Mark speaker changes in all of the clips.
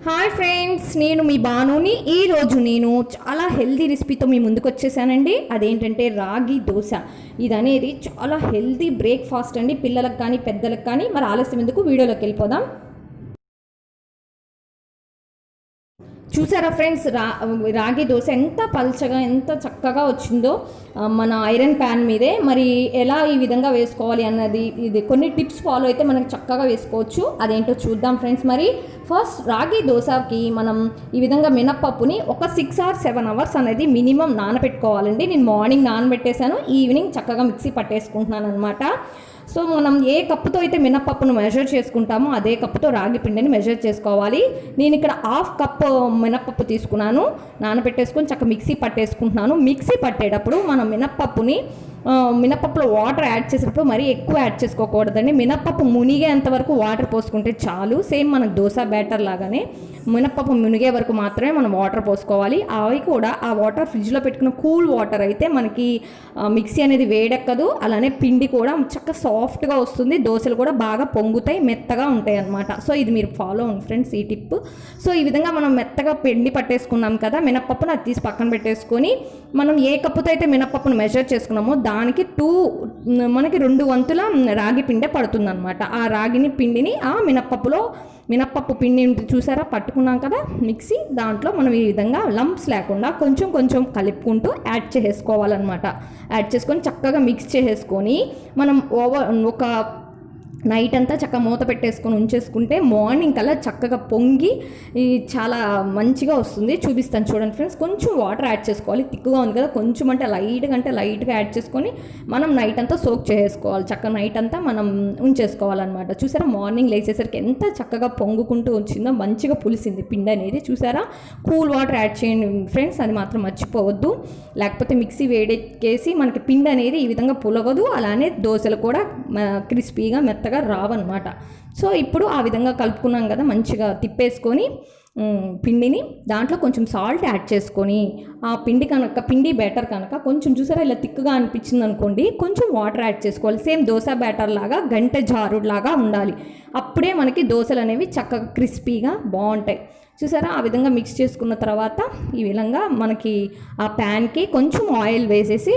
Speaker 1: Hi friends, నేను మీ బానుని. ఈరోజు నేను చాలా హెల్దీ రెసిపీతో మీ ముందుకు వచ్చేసానండి. అదేంటంటే రాగి దోశ. ఇది అనేది చాలా హెల్దీ బ్రేక్ఫాస్ట్ అండి, పిల్లలకు కానీ పెద్దలకు కానీ. మరి ఆలస్యం ఎందుకు, వీడియోలోకి వెళ్ళిపోదాం. చూసారా ఫ్రెండ్స్, రాగి దోశ ఎంత పల్చగా ఎంత చక్కగా వచ్చిందో మన ఐరన్ ప్యాన్ మీదే. మరి ఎలా ఈ విధంగా వేసుకోవాలి అన్నది, ఇది కొన్ని టిప్స్ ఫాలో అయితే మనకు చక్కగా వేసుకోవచ్చు. అదేంటో చూద్దాం ఫ్రెండ్స్. మరి ఫస్ట్ రాగి దోశకి మనం ఈ విధంగా మినప్పప్పుని ఒక 6 or 7 అవర్స్ అనేది మినిమం నానబెట్టుకోవాలండి. నేను మార్నింగ్ నానబెట్టేశాను, ఈవినింగ్ చక్కగా మిక్సీ పట్టేసుకుంటున్నాను అనమాట. సో మనం ఏ కప్పుతో అయితే మినప్పప్పును మెజర్ చేసుకుంటామో అదే కప్పుతో రాగి పిండిని మెజర్ చేసుకోవాలి. నేను ఇక్కడ 1/2 కప్పు మినప్పప్పు తీసుకున్నాను, నానబెట్టేసుకొని చక్కగా మిక్సీ పట్టేసుకుంటున్నాను. మిక్సీ పట్టేటప్పుడు మనం మినప్పప్పులో వాటర్ యాడ్ చేసేటప్పుడు మరీ ఎక్కువ యాడ్ చేసుకోకూడదండి. మినప్పప్పు మునిగేంత వరకు వాటర్ పోసుకుంటే చాలు. సేమ్ మనకు దోశ బ్యాటర్ లాగానే మినప్పప్పు మునిగే వరకు మాత్రమే మనం వాటర్ పోసుకోవాలి. అవి కూడా ఆ వాటర్ ఫ్రిడ్జ్లో పెట్టుకున్న కూల్ వాటర్ అయితే మనకి మిక్సీ అనేది వేడెక్కదు. అలానే పిండి కూడా చక్కగా సాఫ్ట్గా వస్తుంది, దోశలు కూడా బాగా పొంగుతాయి, మెత్తగా ఉంటాయి అన్నమాట. సో ఇది మీరు ఫాలో అవ్వండి ఫ్రెండ్స్, ఈ టిప్. సో ఈ విధంగా మనం మెత్తగా పిండి పట్టేసుకున్నాం కదా, మినప్పప్పును అది తీసి పక్కన పెట్టేసుకొని మనం ఏ కప్పుతో అయితే మినప్పప్పును మెజర్ చేసుకున్నామో దానికి మనకి 2 వంతుల రాగి పిండి పడుతుంది అనమాట. ఆ రాగిని పిండిని ఆ మినప్పప్పు పిండి చూసారా పట్టుకున్నాం కదా మిక్సీ, దాంట్లో మనం ఈ విధంగా లంప్స్ లేకుండా కొంచెం కొంచెం కలుపుకుంటూ యాడ్ చేసుకోవాలన్నమాట. యాడ్ చేసుకొని చక్కగా మిక్స్ చేసేసుకొని మనం ఒక నైట్ అంతా చక్కగా మూత పెట్టేసుకొని ఉంచేసుకుంటే మార్నింగ్ కల్లా చక్కగా పొంగి చాలా మంచిగా వస్తుంది. చూపిస్తాను చూడండి ఫ్రెండ్స్. కొంచెం వాటర్ యాడ్ చేసుకోవాలి, తిక్కుగా ఉంది కదా, కొంచెం అంటే లైట్గా యాడ్ చేసుకొని మనం నైట్ అంతా సోక్ చేసుకోవాలి. చక్కగా నైట్ అంతా మనం ఉంచేసుకోవాలన్నమాట. చూసారా మార్నింగ్ లేచేసరికి ఎంత చక్కగా పొంగుకుంటూ వచ్చిందో, మంచిగా పులిసింది పిండి అనేది. చూసారా, కూల్ వాటర్ యాడ్ చేయండి ఫ్రెండ్స్, అది మాత్రం మర్చిపోవద్దు. లేకపోతే మిక్సీ వేడెక్కేసి మనకి పిండి అనేది ఈ విధంగా పులగదు. అలానే దోశలు కూడా క్రిస్పీగా మెత్తగా రావన్నమాట. సో ఇప్పుడు ఆ విధంగా కలుపుకున్నాం కదా, మంచిగా తిప్పేసుకొని పిండిని దాంట్లో కొంచెం సాల్ట్ యాడ్ చేసుకొని ఆ పిండి బ్యాటర్ కనుక కొంచెం చూసారా ఇలా తిక్కుగా అనిపించింది అనుకోండి, కొంచెం వాటర్ యాడ్ చేసుకోవాలి. సేమ్ దోశ బ్యాటర్ లాగా గంటె జారులాగా ఉండాలి. అప్పుడే మనకి దోశలు అనేవి చక్కగా క్రిస్పీగా బాగుంటాయి. చూసారా, ఆ విధంగా మిక్స్ చేసుకున్న తర్వాత ఈ విధంగా మనకి ఆ ప్యాన్కి కొంచెం ఆయిల్ వేసేసి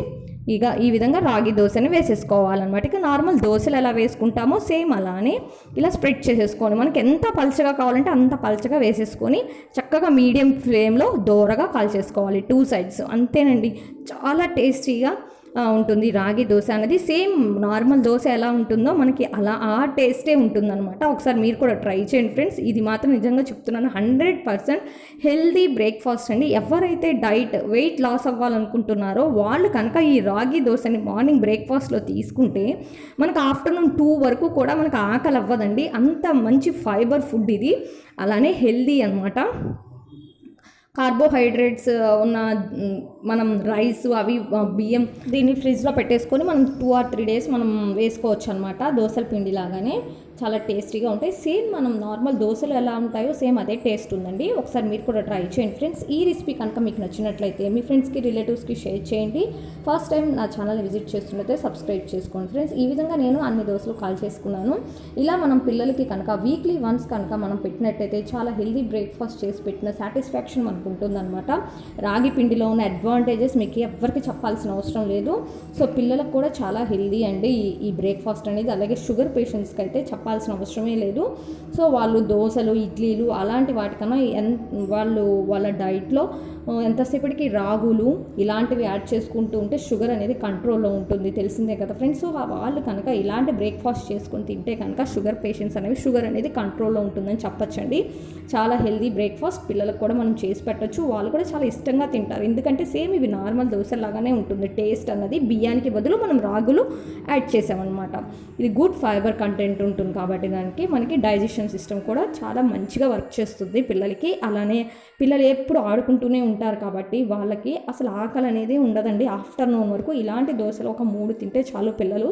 Speaker 1: ఇక ఈ విధంగా రాగి దోశని వేసేసుకోవాలన్నమాట. ఇక నార్మల్ దోశలు ఎలా వేసుకుంటామో సేమ్ అలానే ఇలా స్ప్రెడ్ చేసేసుకోండి. మనకి ఎంత పల్చగా కావాలంటే అంత పల్చగా వేసేసుకొని చక్కగా మీడియం ఫ్లేమ్లో దోరగా కాల్చేసుకోవాలి 2 sides. అంతేనండి, చాలా టేస్టీగా ఉంటుంది రాగి దోశ అనేది. సేమ్ నార్మల్ దోశ ఎలా ఉంటుందో మనకి అలా ఆ టేస్టే ఉంటుందన్నమాట. ఒకసారి మీరు కూడా ట్రై చేయండి ఫ్రెండ్స్. ఇది మాత్రం నిజంగా చెప్తున్నాను, 100% హెల్దీ బ్రేక్ఫాస్ట్ అండి. ఎవరైతే వెయిట్ లాస్ అవ్వాలనుకుంటున్నారో వాళ్ళు కనుక ఈ రాగి దోశని మార్నింగ్ బ్రేక్ఫాస్ట్లో తీసుకుంటే మనకు ఆఫ్టర్నూన్ 2 వరకు కూడా మనకు ఆకలి అవ్వదండి. అంత మంచి ఫైబర్ ఫుడ్ ఇది, అలానే హెల్దీ అన్నమాట. కార్బోహైడ్రేట్స్ ఉన్న మనం రైస్ అవి బియ్యం దీన్ని ఫ్రిడ్జ్లో పెట్టేసుకొని మనం 2 or 3 days మనం వేసుకోవచ్చు అనమాట. దోశల పిండి లాగానే చాలా టేస్టీగా ఉంటాయి. సేమ్ మనం నార్మల్ దోశలు ఎలా ఉంటాయో సేమ్ అదే టేస్ట్ ఉందండి. ఒకసారి మీరు కూడా ట్రై చేయండి ఫ్రెండ్స్. ఈ రెసిపీ కనుక మీకు నచ్చినట్లయితే మీ ఫ్రెండ్స్కి రిలేటివ్స్కి షేర్ చేయండి. ఫస్ట్ టైం నా ఛానల్ని విజిట్ చేస్తున్నట్లయితే సబ్స్క్రైబ్ చేసుకోండి ఫ్రెండ్స్. ఈ విధంగా నేను అన్ని దోశలు కాల్ చేసుకున్నాను. ఇలా మనం పిల్లలకి కనుక వీక్లీ వన్స్ కనుక మనం పెట్టినట్టయితే చాలా హెల్దీ బ్రేక్ఫాస్ట్ చేసి పెట్టిన సాటిస్ఫాక్షన్ మనకు ఉంటుందన్నమాట. రాగి పిండిలో ఉన్న అడ్వాంటేజెస్ మీకు ఎవరికి చెప్పాల్సిన అవసరం లేదు. సో పిల్లలకు కూడా చాలా హెల్దీ అండి ఈ బ్రేక్ఫాస్ట్ అనేది. అలాగే షుగర్ పేషెంట్స్కి అయితే చెప్పాల్సిన అవసరమే లేదు. సో వాళ్ళు దోశలు ఇడ్లీలు అలాంటి వాటికన్నా వాళ్ళ డైట్లో ఎంతసేపటికి రాగులు ఇలాంటివి యాడ్ చేసుకుంటూ ఉంటే షుగర్ అనేది కంట్రోల్లో ఉంటుంది, తెలిసిందే కదా ఫ్రెండ్స్. సో వాళ్ళు కనుక ఇలాంటి బ్రేక్ఫాస్ట్ చేసుకొని తింటే కనుక షుగర్ అనేది కంట్రోల్లో ఉంటుందని చెప్పచ్చండి. చాలా హెల్దీ బ్రేక్ఫాస్ట్ పిల్లలకు కూడా మనం చేసి పెట్టచ్చు. వాళ్ళు కూడా చాలా ఇష్టంగా తింటారు, ఎందుకంటే సేమ్ ఇవి నార్మల్ దోశలాగానే ఉంటుంది టేస్ట్ అన్నది. బియ్యానికి బదులు మనం రాగులు యాడ్ చేసామన్నమాట. ఇది గుడ్ ఫైబర్ కంటెంట్ ఉంటుంది కాబట్టి దానికి మనకి డైజెషన్ సిస్టమ్ కూడా చాలా మంచిగా వర్క్ చేస్తుంది పిల్లలకి. అలానే పిల్లలు ఎప్పుడు ఆడుకుంటూనే ఉంటారు కాబట్టి వాళ్ళకి అసలు ఆకలి అనేది ఉండదండి. ఆఫ్టర్నూన్ వరకు ఇలాంటి దోశలు ఒక 3 తింటే చాలు పిల్లలు,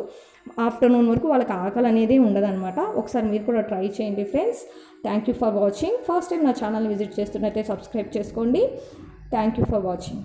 Speaker 1: ఆఫ్టర్నూన్ వరకు వాళ్ళకి ఆకలి అనేది ఉండదన్నమాట. ఒకసారి మీరు కూడా ట్రై చేయండి friends. Thank you for watching. First time నా ఛానల్ని విజిట్ చేస్తున్నట్లయితే సబ్స్క్రైబ్ చేసుకోండి. Thank you for watching.